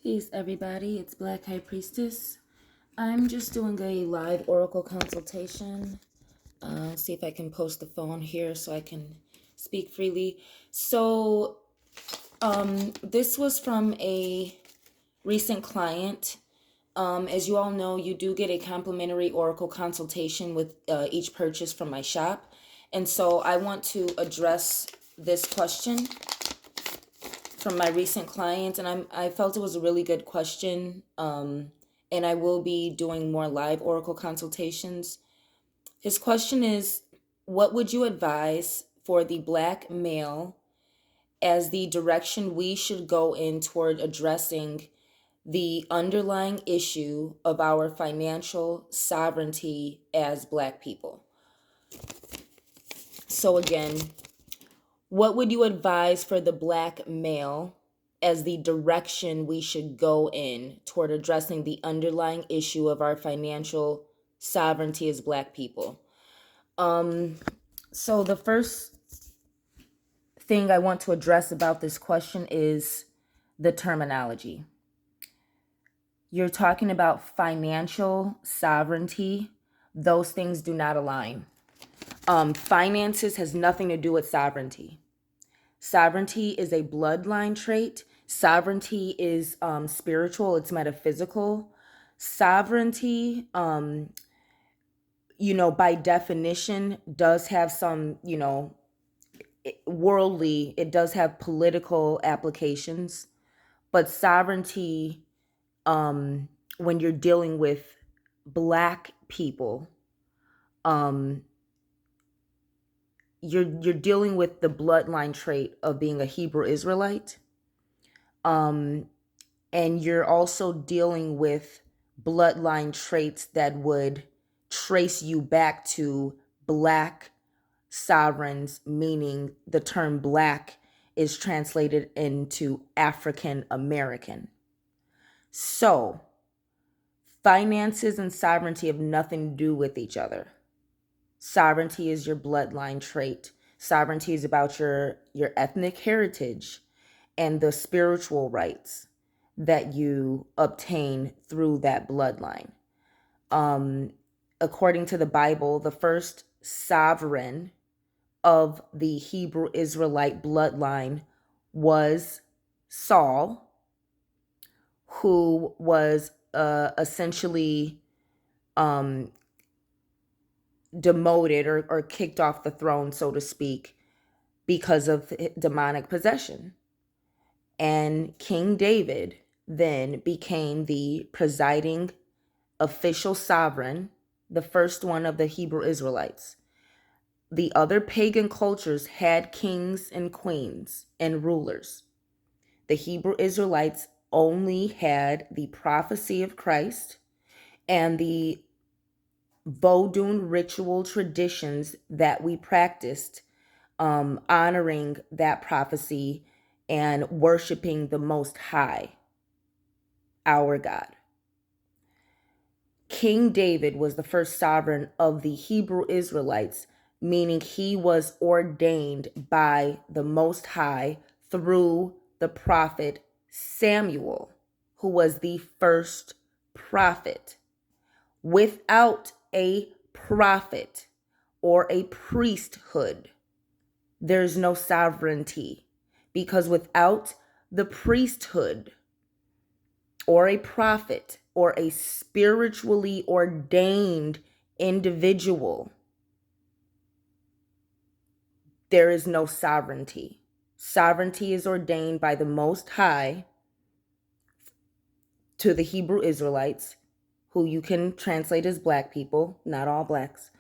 Peace, everybody. It's Black High Priestess. I'm just doing a live oracle consultation. See if I can post the phone here so I can speak freely. So, this was from a recent client. As you all know, you do get a complimentary oracle consultation with each purchase from my shop. And so I want to address this question from my recent client, and I felt it was a really good question. And I will be doing more live oracle consultations. His question is, what would you advise for the Black male as the direction we should go in toward addressing the underlying issue of our financial sovereignty as Black people? So again, what would you advise for the Black male as the direction we should go in toward addressing the underlying issue of our financial sovereignty as Black people? So the first thing I want to address about this question is the terminology. You're talking about financial sovereignty. Those things do not align. Finances has nothing to do with sovereignty. Sovereignty is a bloodline trait. Sovereignty is spiritual, it's metaphysical. Sovereignty, by definition, does have some, worldly, it does have political applications. But sovereignty, when you're dealing with Black people, you're dealing with the bloodline trait of being a Hebrew Israelite. And you're also dealing with bloodline traits that would trace you back to Black sovereigns, meaning the term Black is translated into African American. So, finances and sovereignty have nothing to do with each other. Sovereignty is your bloodline trait. Sovereignty is about your ethnic heritage and the spiritual rights that you obtain through that bloodline. According to the Bible, the first sovereign of the Hebrew Israelite bloodline was Saul, who was essentially demoted or kicked off the throne, so to speak, because of demonic possession. And King David then became the presiding official sovereign, the first one of the Hebrew Israelites. The other pagan cultures had kings and queens and rulers. The Hebrew Israelites only had the prophecy of Christ and the Vodun ritual traditions that we practiced, honoring that prophecy and worshiping the Most High, our God. King David was the first sovereign of the Hebrew Israelites, meaning he was ordained by the Most High through the prophet Samuel, who was the first prophet. Without a prophet or a priesthood, there's no sovereignty, because without the priesthood or a prophet or a spiritually ordained individual, there is no sovereignty. Sovereignty is ordained by the Most High to the Hebrew Israelites, who you can translate as Black people, not all Blacks,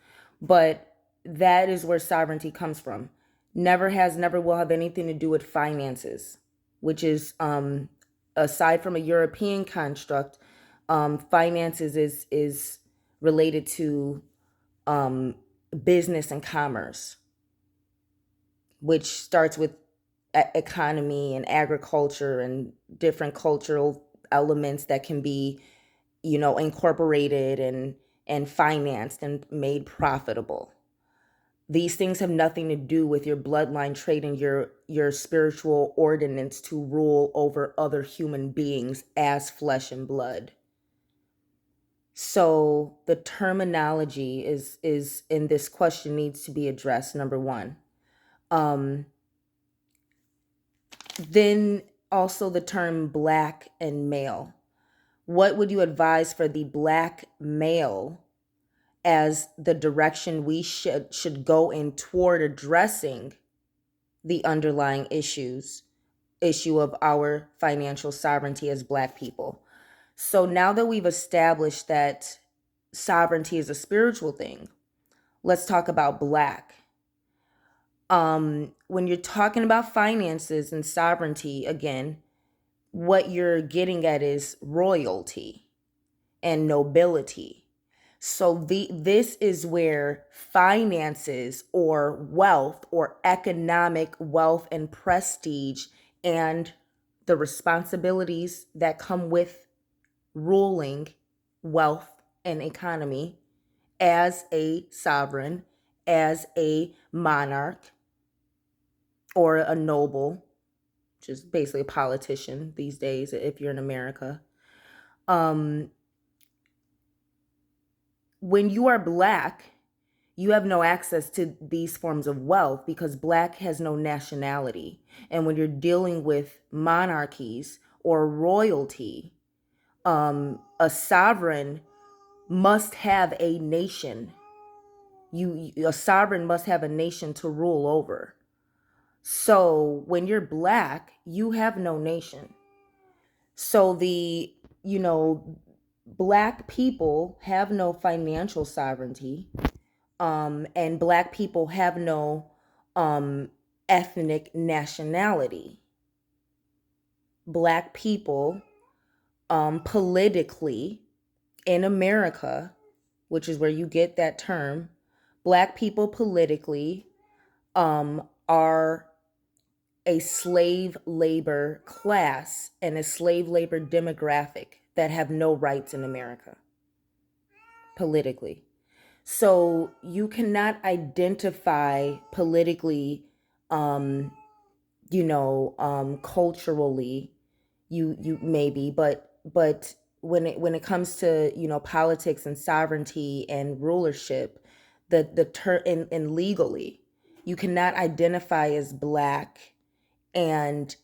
but that is where sovereignty comes from. Never has, never will have anything to do with finances, which is, aside from a European construct, finances is related to business and commerce, which starts with economy and agriculture and different cultural elements that can be, incorporated and financed and made profitable. These things have nothing to do with your bloodline trait and your spiritual ordinance to rule over other human beings as flesh and blood. So the terminology is in this question needs to be addressed, number one. Then also the term black and male. What would you advise for the black male as the direction we should go in toward addressing the underlying issue of our financial sovereignty as black people? So now that we've established that sovereignty is a spiritual thing, let's talk about black. When you're talking about finances and sovereignty, again, what you're getting at is royalty and nobility. So this is where finances or wealth or economic wealth and prestige and the responsibilities that come with ruling wealth and economy as a sovereign, as a monarch, or a noble, which is basically a politician these days if you're in America. When you are black, you have no access to these forms of wealth because black has no nationality. And when you're dealing with monarchies or royalty, a sovereign must have a nation. A sovereign must have a nation to rule over. So when you're black, you have no nation. So black people have no financial sovereignty, and black people have no ethnic nationality. Black people, politically, in America, which is where you get that term, black people politically are a slave labor class and a slave labor demographic that have no rights in America politically. So you cannot identify politically, culturally, you maybe, but when it comes to politics and sovereignty and rulership, the term and legally, you cannot identify as black and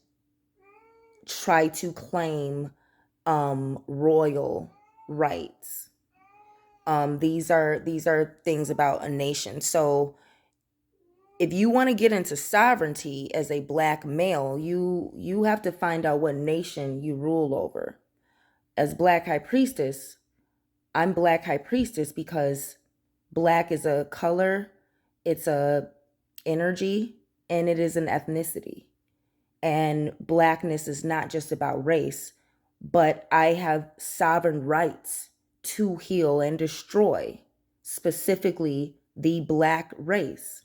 try to claim royal rights. These are things about a nation. So if you want to get into sovereignty as a black male, you have to find out what nation you rule over. As Black High Priestess, I'm Black High Priestess because black is a color, it's a energy, and it is an ethnicity. And blackness is not just about race, but I have sovereign rights to heal and destroy specifically the black race.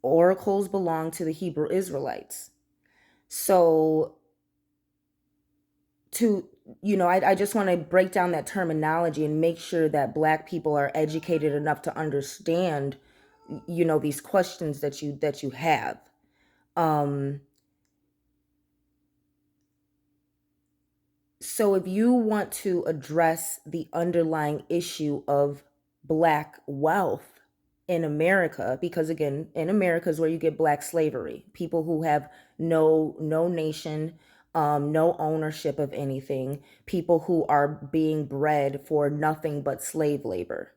Oracles belong to the Hebrew Israelites. So I just want to break down that terminology and make sure that black people are educated enough to understand, these questions that you have. So if you want to address the underlying issue of black wealth in America, because again, in America is where you get black slavery, people who have no nation, no ownership of anything, people who are being bred for nothing but slave labor.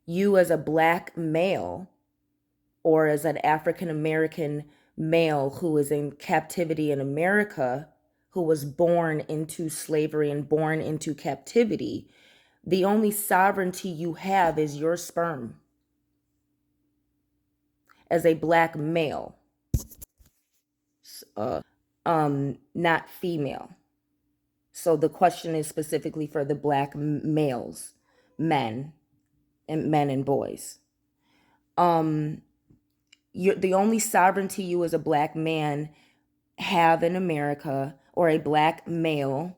You as a black male or as an African American male who is in captivity in America, who was born into slavery and born into captivity, the only sovereignty you have is your sperm as a black male, not female. So the question is specifically for the black males, men and boys. The only sovereignty you as a black man have in America, or a black male,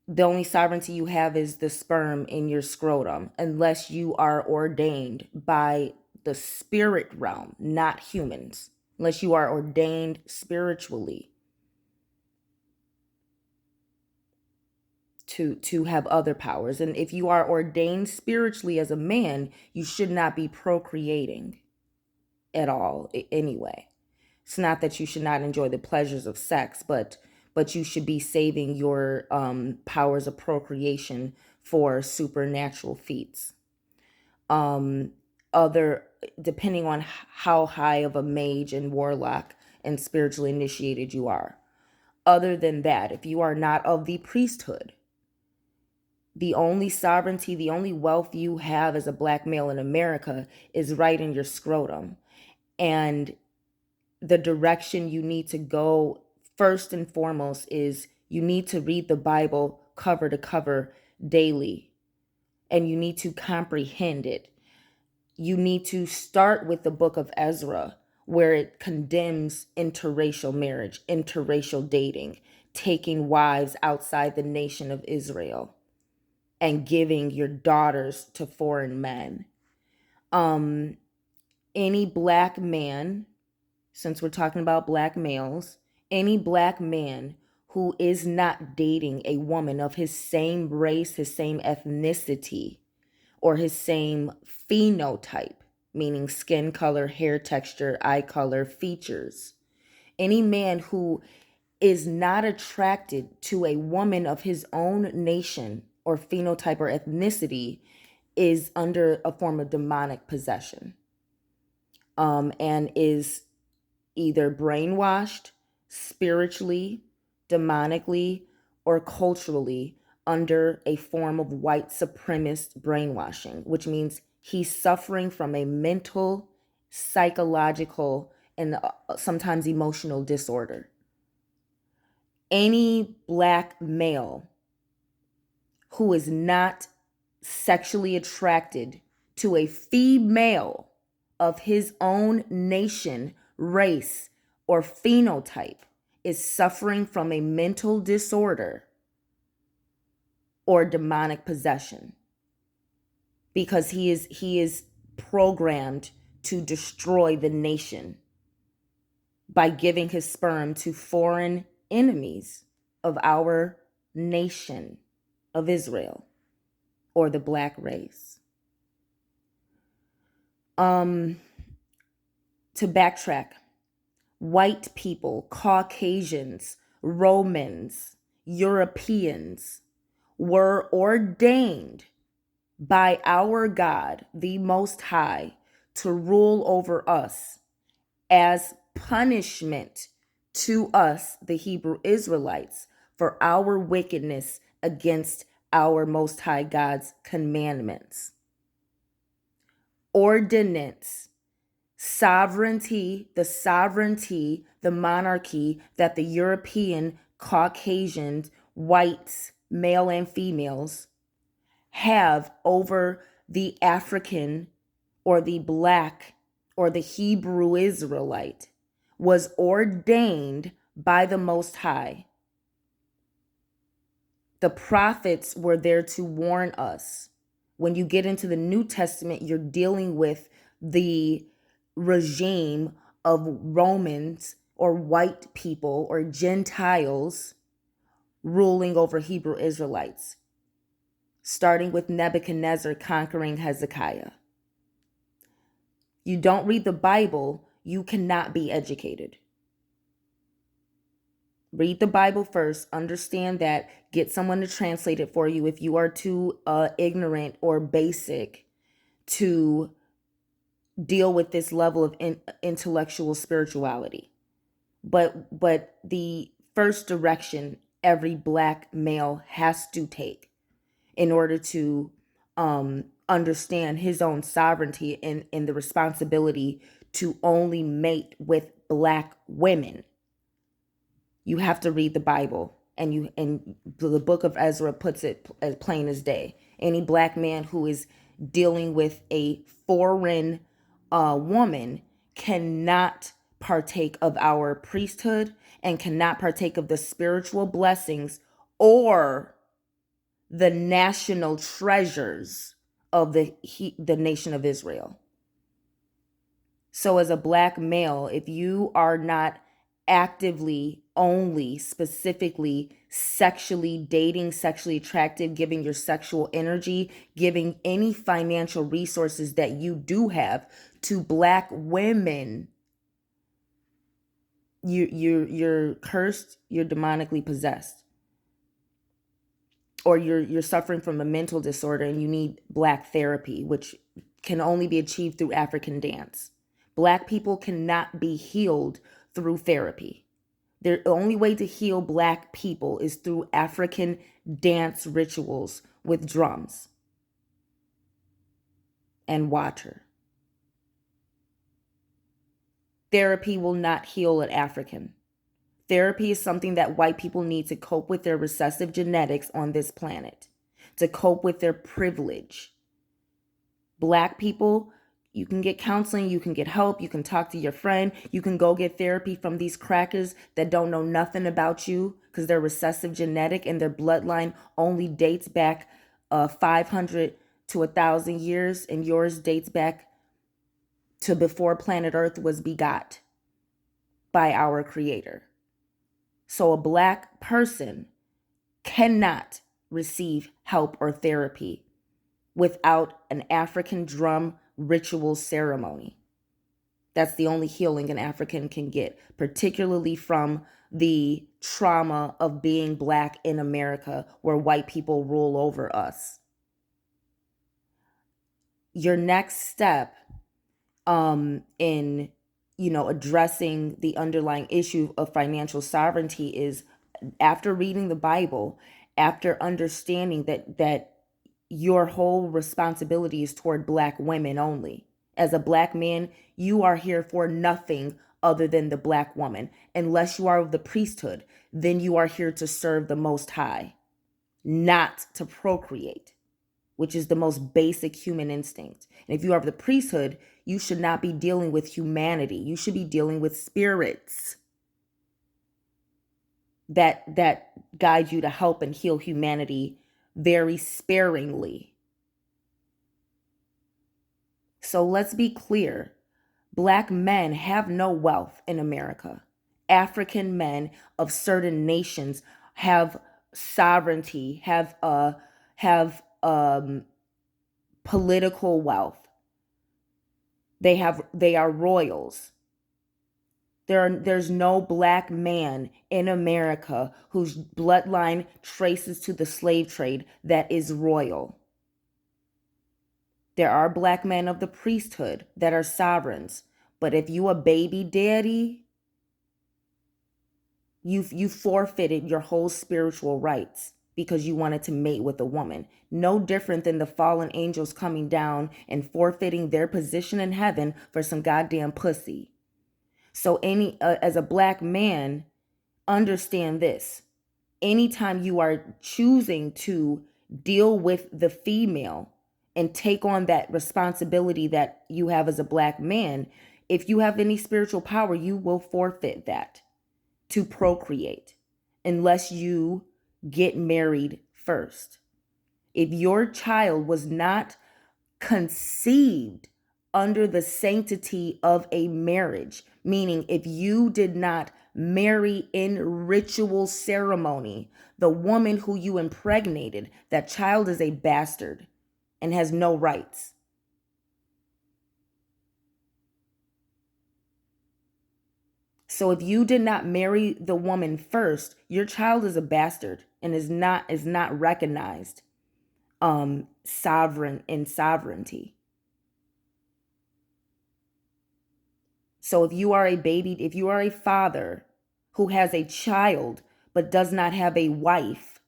The only sovereignty you have is the sperm in your scrotum, unless you are ordained by the spirit realm, not humans. Unless you are ordained spiritually to have other powers. And if you are ordained spiritually as a man, you should not be procreating at all anyway. It's not that you should not enjoy the pleasures of sex, but you should be saving your powers of procreation for supernatural feats. um Other, depending on how high of a mage and warlock and spiritually initiated you are. Other than that, if you are not of the priesthood, the only sovereignty, the only wealth you have as a black male in America is right in your scrotum. And the direction you need to go first and foremost is you need to read the Bible cover to cover daily, and you need to comprehend it. You need to start with the book of Ezra, where it condemns interracial marriage, interracial dating, taking wives outside the nation of Israel, and giving your daughters to foreign men. Any black man, since we're talking about black males, any black man who is not dating a woman of his same race, his same ethnicity, or his same phenotype, meaning skin color, hair texture, eye color, features. Any man who is not attracted to a woman of his own nation or phenotype or ethnicity is under a form of demonic possession, and is either brainwashed spiritually, demonically, or culturally under a form of white supremacist brainwashing, which means he's suffering from a mental, psychological, and sometimes emotional disorder. Any black male who is not sexually attracted to a female of his own nation, race, or phenotype is suffering from a mental disorder or demonic possession, because he is programmed to destroy the nation by giving his sperm to foreign enemies of our nation of Israel or the black race. To backtrack, white people, Caucasians, Romans, Europeans were ordained by our God, the Most High, to rule over us as punishment to us, the Hebrew Israelites, for our wickedness against our Most High God's commandments. Ordinance, sovereignty, the monarchy that the European, Caucasians, whites, male and females, have over the African or the black or the Hebrew Israelite was ordained by the Most High. The prophets were there to warn us. When you get into the New Testament, you're dealing with the regime of Romans or white people or Gentiles ruling over Hebrew Israelites, starting with Nebuchadnezzar conquering Hezekiah. You don't read the Bible, you cannot be educated. Read the Bible first, understand that, get someone to translate it for you if you are too ignorant or basic to deal with this level of intellectual spirituality. But the first direction every black male has to take in order to understand his own sovereignty and the responsibility to only mate with black women. You have to read the Bible, and the book of Ezra puts it as plain as day. Any black man who is dealing with a foreign woman cannot partake of our priesthood and cannot partake of the spiritual blessings or the national treasures of the nation of Israel. So as a black male, if you are not actively, only, specifically, sexually dating, sexually attractive, giving your sexual energy, giving any financial resources that you do have to black women, you're cursed, you're demonically possessed. Or you're suffering from a mental disorder and you need black therapy, which can only be achieved through African dance. Black people cannot be healed through therapy. The only way to heal black people is through African dance rituals with drums and water. Therapy will not heal an African. Therapy is something that white people need to cope with their recessive genetics on this planet, to cope with their privilege. Black people, you can get counseling, you can get help, you can talk to your friend, you can go get therapy from these crackers that don't know nothing about you because they're recessive genetic and their bloodline only dates back 500 to 1,000 years, and yours dates back to before planet Earth was begot by our Creator. So a black person cannot receive help or therapy without an African drum ritual ceremony. That's the only healing an African can get, particularly from the trauma of being black in America, where white people rule over us. Your next step in addressing the underlying issue of financial sovereignty is, after reading the Bible, after understanding that your whole responsibility is toward black women only. As a black man, you are here for nothing other than the black woman. Unless you are of the priesthood, then you are here to serve the Most High, not to procreate, which is the most basic human instinct. And if you are of the priesthood, you should not be dealing with humanity. You should be dealing with spirits that guide you to help and heal humanity very sparingly. So let's be clear. Black men have no wealth in America. African men of certain nations have sovereignty, have political wealth. They are royals. There's no black man in America whose bloodline traces to the slave trade that is royal. There are black men of the priesthood that are sovereigns, but if you a baby daddy, you forfeited your whole spiritual rights because you wanted to mate with a woman. No different than the fallen angels coming down and forfeiting their position in heaven for some goddamn pussy. So as a black man, understand this. Anytime you are choosing to deal with the female and take on that responsibility that you have as a black man, if you have any spiritual power, you will forfeit that to procreate unless you get married first. If your child was not conceived under the sanctity of a marriage, meaning if you did not marry in ritual ceremony the woman who you impregnated, that child is a bastard and has no rights. So if you did not marry the woman first, your child is a bastard and is not recognized sovereign in sovereignty. So if you are a father who has a child but does not have a wife,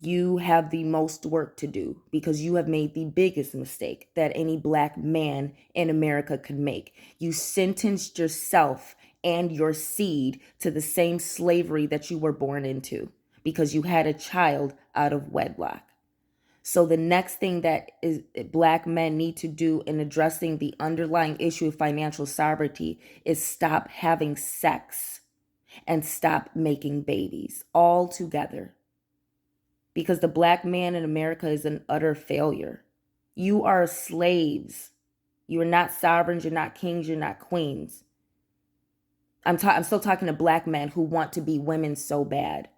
you have the most work to do because you have made the biggest mistake that any black man in America could make. You sentenced yourself and your seed to the same slavery that you were born into because you had a child out of wedlock. So the next thing that black men need to do in addressing the underlying issue of financial sovereignty is stop having sex. and stop making babies altogether. Because the black man in America is an utter failure. You are slaves. You are not sovereigns, you're not kings, you're not queens. I'm still talking to black men who want to be women so bad.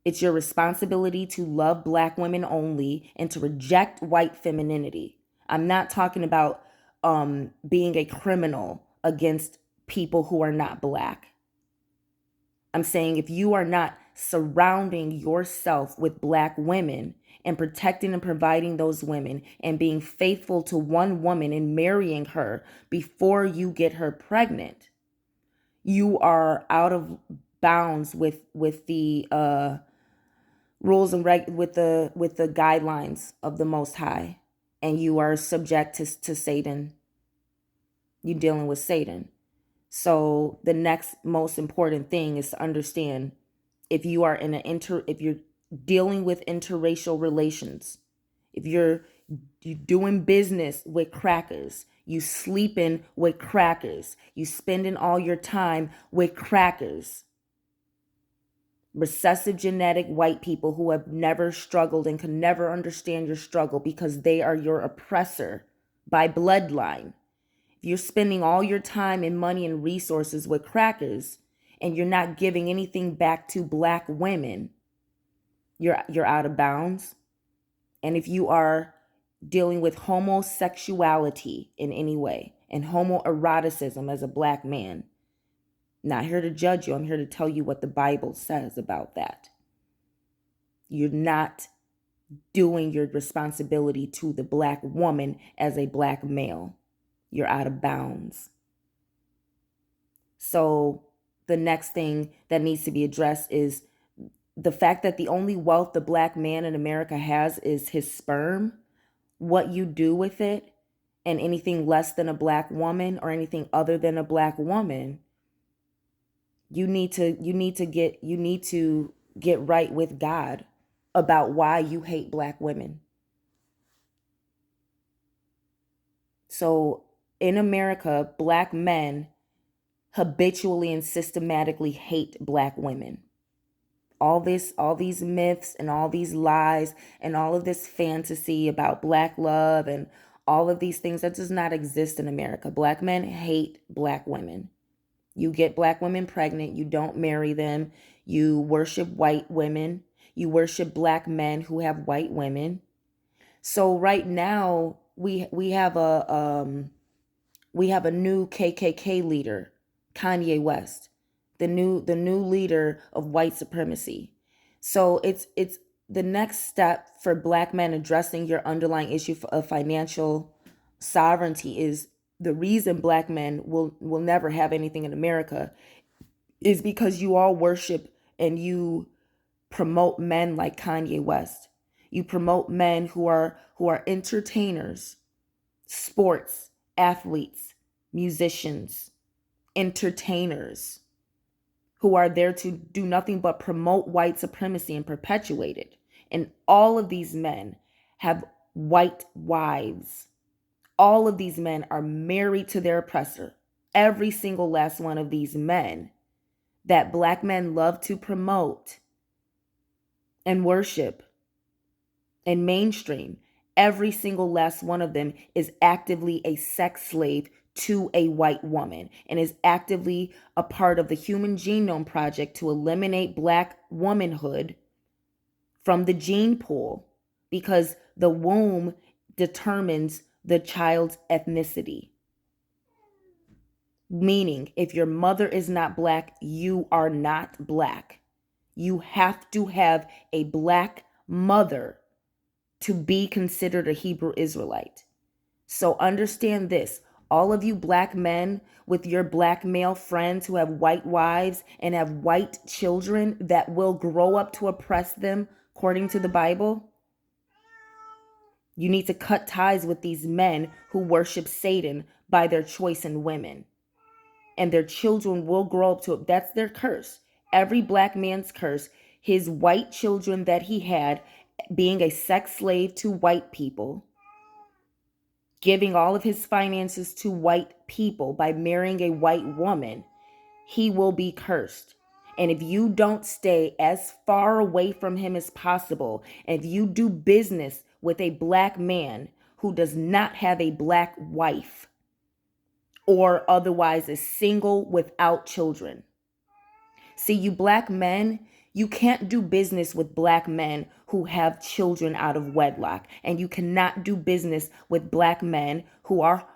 It's your responsibility to love black women only and to reject white femininity. I'm not talking about being a criminal against people who are not black. I'm saying if you are not surrounding yourself with black women and protecting and providing those women and being faithful to one woman and marrying her before you get her pregnant, you are out of bounds with the rules and with the guidelines of the Most High, and you are subject to Satan. You're dealing with Satan. So the next most important thing is to understand if you are if you're dealing with interracial relations, if you're doing business with crackers, you sleeping with crackers, you spending all your time with crackers, recessive genetic white people who have never struggled and can never understand your struggle because they are your oppressor by bloodline. If you're spending all your time and money and resources with crackers and you're not giving anything back to black women, you're out of bounds. And if you are dealing with homosexuality in any way and homoeroticism as a black man, not here to judge you. I'm here to tell you what the Bible says about that. You're not doing your responsibility to the black woman as a black male. You're out of bounds. So the next thing that needs to be addressed is the fact that the only wealth the black man in America has is his sperm. What you do with it, and anything less than a black woman or anything other than a black woman, you need to get right with God about why you hate black women. So in America, black men habitually and systematically hate black women. All these myths and all these lies and all of this fantasy about black love and all of these things, that does not exist in America. Black men hate black women. You get black women pregnant, you don't marry them, you worship white women, you worship black men who have white women. So right now we have a new KKK leader, Kanye West, the new leader of white supremacy. So it's the next step for black men addressing your underlying issue of financial sovereignty is the reason black men will never have anything in America is because you all worship and you promote men like Kanye West. You promote men who are entertainers, sports, athletes, musicians, entertainers, who are there to do nothing but promote white supremacy and perpetuate it. And all of these men have white wives. All of these men are married to their oppressor. Every single last one of these men that black men love to promote and worship and mainstream, every single last one of them is actively a sex slave to a white woman and is actively a part of the Human Genome Project to eliminate black womanhood from the gene pool, because the womb determines the child's ethnicity. Meaning, if your mother is not black, you are not black. You have to have a black mother to be considered a Hebrew Israelite. So understand this. All of you black men with your black male friends who have white wives and have white children that will grow up to oppress them according to the Bible, you need to cut ties with these men who worship Satan by their choice in women. And their children will grow up to it. That's their curse. Every black man's curse. His white children that he had being a sex slave to white people, giving all of his finances to white people by marrying a white woman. he will be cursed. And if you don't stay as far away from him as possible, and if you do business with a black man who does not have a black wife or otherwise is single without children. See, you black men, you can't do business with black men who have children out of wedlock. And you cannot do business with black men who are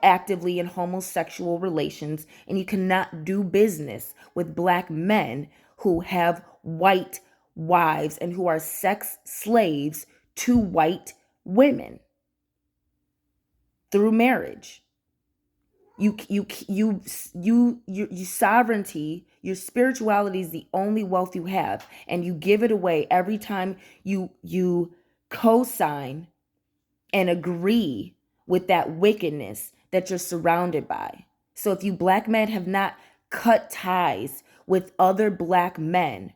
actively in homosexual relations. And you cannot do business with black men who have white wives and who are sex slaves to white women through marriage. Your sovereignty, your spirituality is the only wealth you have, and you give it away every time you co-sign and agree with that wickedness that you're surrounded by. So if you black men have not cut ties with other black men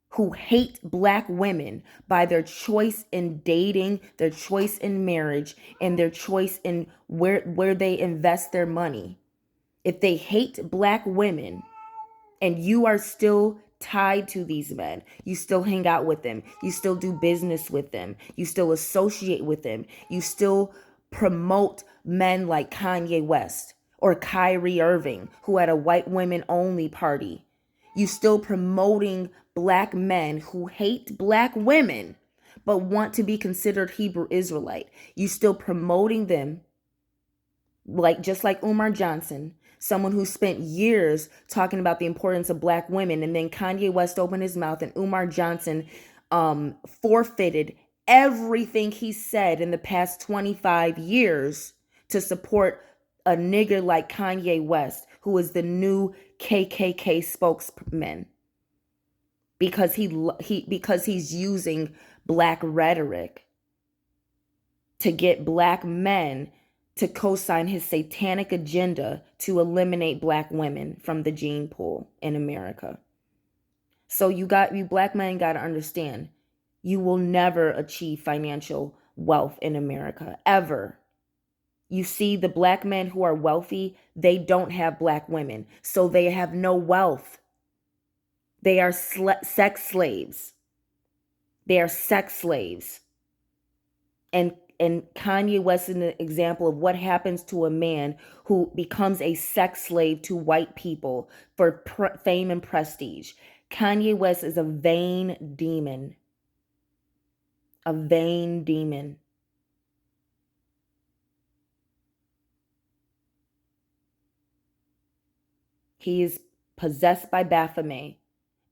who hate black women by their choice in dating, their choice in marriage, and their choice in where they invest their money. If they hate black women and you are still tied to these men, you still hang out with them, you still do business with them, you still associate with them, you still promote men like Kanye West or Kyrie Irving, who had a white women only party. You still promoting black men who hate black women but want to be considered Hebrew Israelite. You still promoting them, like just like Umar Johnson, someone who spent years talking about the importance of black women, and then Kanye West opened his mouth and Umar Johnson forfeited everything he said in the past 25 years to support a nigger like Kanye West, who is the new KKK spokesman, because he's using black rhetoric to get black men to co-sign his satanic agenda to eliminate black women from the gene pool in America. So you black men got to understand, you will never achieve financial wealth in America, ever. You see, the black men who are wealthy, they don't have black women, so they have no wealth. They are sex slaves. They are sex slaves. And Kanye West is an example of what happens to a man who becomes a sex slave to white people for fame and prestige. Kanye West is a vain demon. A vain demon. He is possessed by Baphomet,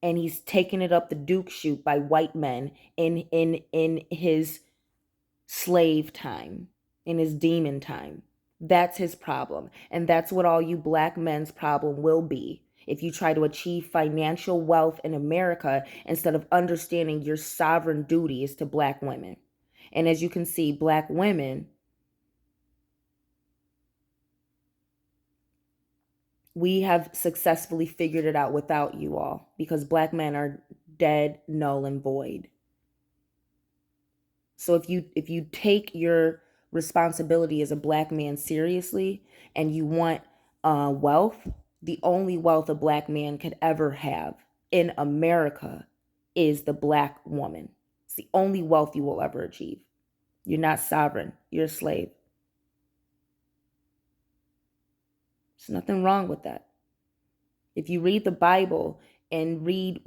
and he's taking it up the Duke chute by white men in his slave time, in his demon time. That's his problem. And that's what all you black men's problem will be if you try to achieve financial wealth in America instead of understanding your sovereign duties to black women. And as you can see, black women, we have successfully figured it out without you all, because black men are dead, null, and void. So if you take your responsibility as a black man seriously and you want wealth, the only wealth a black man could ever have in America is the black woman. It's the only wealth you will ever achieve. You're not sovereign. You're a slave. There's nothing wrong with that. If you read the Bible and read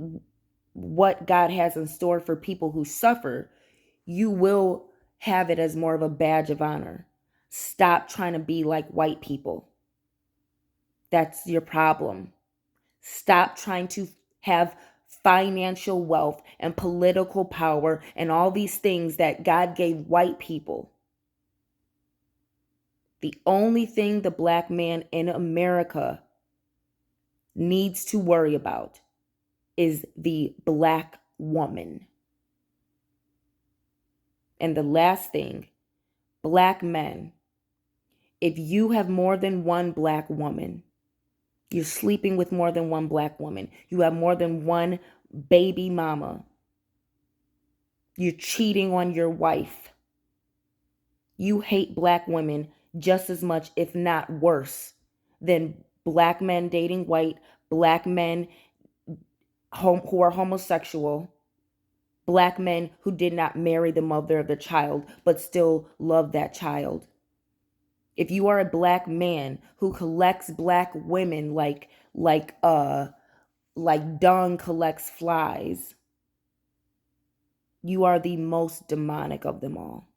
what God has in store for people who suffer, you will have it as more of a badge of honor. Stop trying to be like white people. That's your problem. Stop trying to have financial wealth and political power and all these things that God gave white people. The only thing the black man in America needs to worry about is the black woman. And the last thing, black men, if you have more than one black woman, you're sleeping with more than one black woman, you have more than one baby mama, you're cheating on your wife, you hate black women just as much, if not worse, than black men dating white, black men who are homosexual, black men who did not marry the mother of the child but still love that child. If you are a black man who collects black women like dung collects flies, you are the most demonic of them all.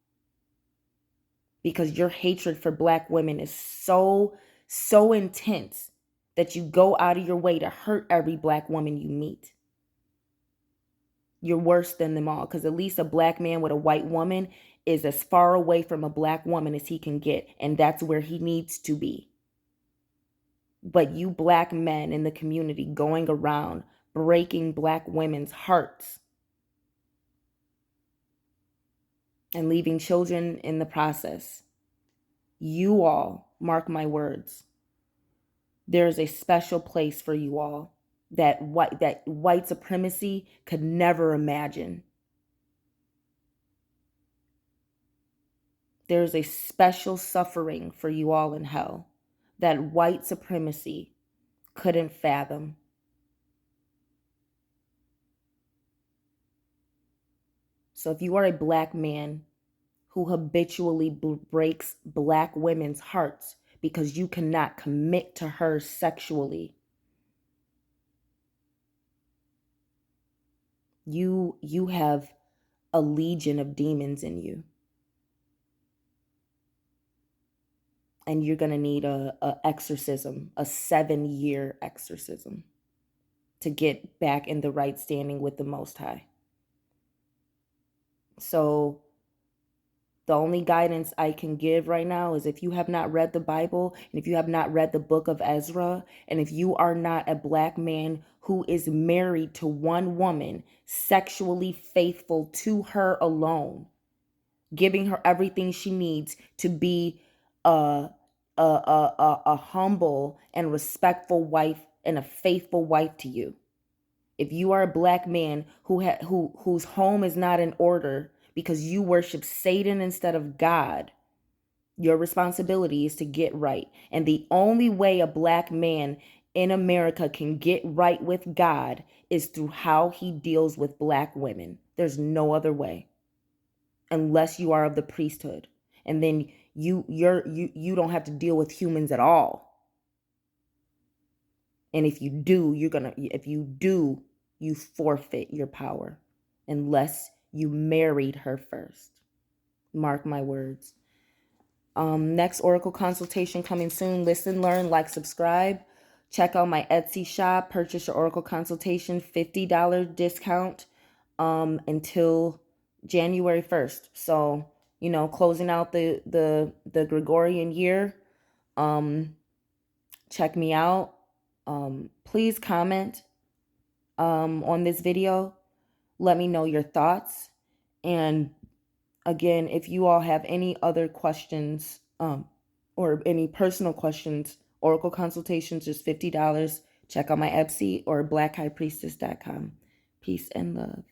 Because your hatred for black women is so intense that you go out of your way to hurt every black woman you meet. You're worse than them all, because at least a black man with a white woman is as far away from a black woman as he can get, and that's where he needs to be. But you black men in the community going around breaking black women's hearts and leaving children in the process. You all, mark my words, there's a special place for you all that white supremacy could never imagine. There's a special suffering for you all in hell that white supremacy couldn't fathom. So if you are a black man who habitually breaks black women's hearts because you cannot commit to her sexually, you have a legion of demons in you. And you're going to need a exorcism, a 7-year exorcism to get back in the right standing with the Most High. So the only guidance I can give right now is if you have not read the Bible, and if you have not read the book of Ezra, and if you are not a black man who is married to one woman, sexually faithful to her alone, giving her everything she needs to be a humble and respectful wife and a faithful wife to you. If you are a black man whose home is not in order because you worship Satan instead of God, your responsibility is to get right. And the only way a black man in America can get right with God is through how he deals with black women. There's no other way. Unless you are of the priesthood. And then you don't have to deal with humans at all. And if you do, you forfeit your power unless you married her first. Mark my words. Next Oracle consultation coming soon. Listen, learn, like, subscribe. Check out my Etsy shop. Purchase your Oracle consultation, $50 discount until January 1st. So, closing out the Gregorian year. Check me out. Please comment on this video. Let me know your thoughts. And again, if you all have any other questions or any personal questions, Oracle consultations, just $50. Check out my Etsy or blackhighpriestess.com. Peace and love.